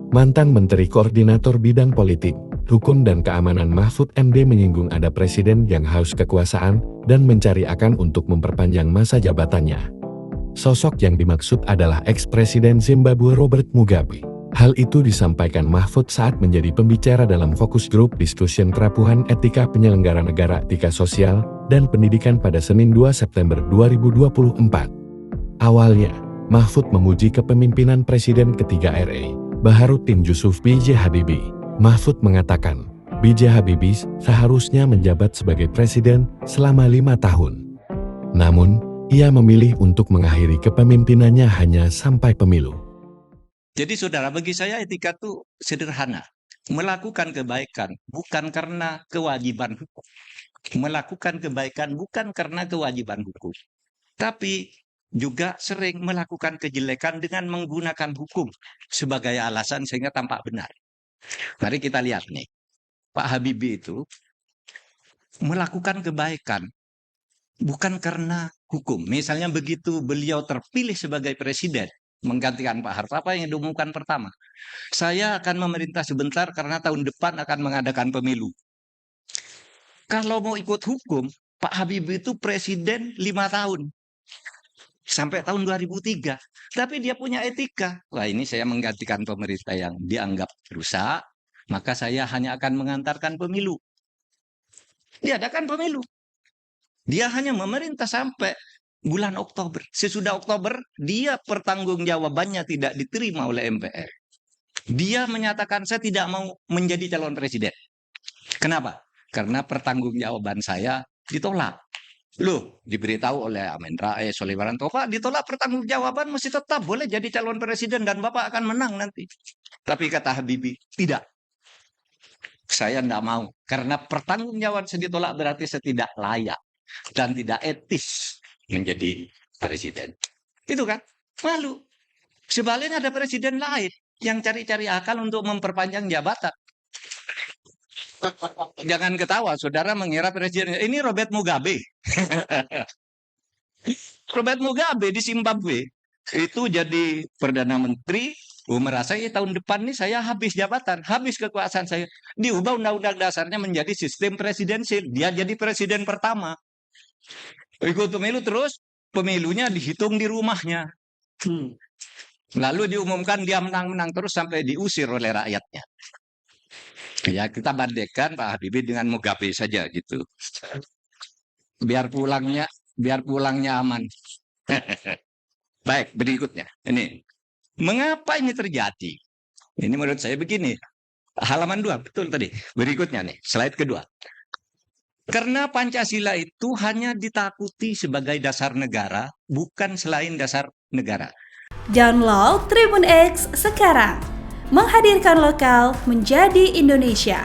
Mantan Menteri Koordinator Bidang Politik, Hukum dan Keamanan Mahfud MD menyinggung ada presiden yang haus kekuasaan dan mencari akan untuk memperpanjang masa jabatannya. Sosok yang dimaksud adalah ex-presiden Zimbabwe Robert Mugabe. Hal itu disampaikan Mahfud saat menjadi pembicara dalam fokus grup diskusi kerapuhan etika penyelenggara negara, etika sosial, dan pendidikan pada Senin 2 September 2024. Awalnya, Mahfud memuji kepemimpinan Presiden ketiga RI, Baharudin Yusuf B.J. Habibie. Mahfud mengatakan, B.J. Habibie seharusnya menjabat sebagai presiden selama 5 tahun. Namun, ia memilih untuk mengakhiri kepemimpinannya hanya sampai pemilu. Jadi saudara, bagi saya etika itu sederhana. Melakukan kebaikan bukan karena kewajiban hukum. Melakukan kebaikan bukan karena kewajiban hukum. Tapi juga sering melakukan kejelekan dengan menggunakan hukum sebagai alasan sehingga tampak benar. Mari kita lihat nih. Pak Habibie itu melakukan kebaikan bukan karena hukum. Misalnya begitu beliau terpilih sebagai presiden, menggantikan Pak Harto, apa yang diumumkan pertama? Saya akan memerintah sebentar karena tahun depan akan mengadakan pemilu. Kalau mau ikut hukum, Pak Habibie itu presiden 5 tahun. Sampai tahun 2003. Tapi dia punya etika. Wah, ini saya menggantikan pemerintah yang dianggap rusak, maka saya hanya akan mengantarkan pemilu. Diadakan pemilu. Dia hanya memerintah sampai bulan Oktober. Sesudah Oktober, dia pertanggungjawabannya tidak diterima oleh MPR. Dia menyatakan saya tidak mau menjadi calon presiden. Kenapa? Karena pertanggungjawaban saya ditolak. Loh, diberitahu oleh Amin Rais, oleh Wiranto, Pak, ditolak pertanggungjawaban masih tetap boleh jadi calon presiden dan Bapak akan menang nanti. Tapi kata Habibie, tidak. Saya tidak mau. Karena pertanggungjawaban saya ditolak berarti saya tidak layak dan tidak etis menjadi presiden. Itu kan? Malu. Sebaliknya ada presiden lain yang cari-cari akal untuk memperpanjang jabatan. Jangan ketawa, saudara mengira presiden ini Robert Mugabe. Robert Mugabe di Zimbabwe itu jadi perdana menteri. Merasa tahun depan nih saya habis jabatan, habis kekuasaan saya. Diubah undang-undang dasarnya menjadi sistem presidensil. Dia jadi presiden pertama. Ikut pemilu terus, pemilunya dihitung di rumahnya. Lalu diumumkan dia menang-menang terus sampai diusir oleh rakyatnya. Ya, kita bandingkan Pak Habibie dengan Mugabe saja gitu. Biar pulangnya aman. Baik, berikutnya. Ini. Mengapa ini terjadi? Ini menurut saya begini. Halaman 2, betul tadi. Berikutnya nih, slide kedua. Karena Pancasila itu hanya ditakuti sebagai dasar negara, bukan selain dasar negara. Download Tribun X sekarang. Menghadirkan lokal menjadi Indonesia.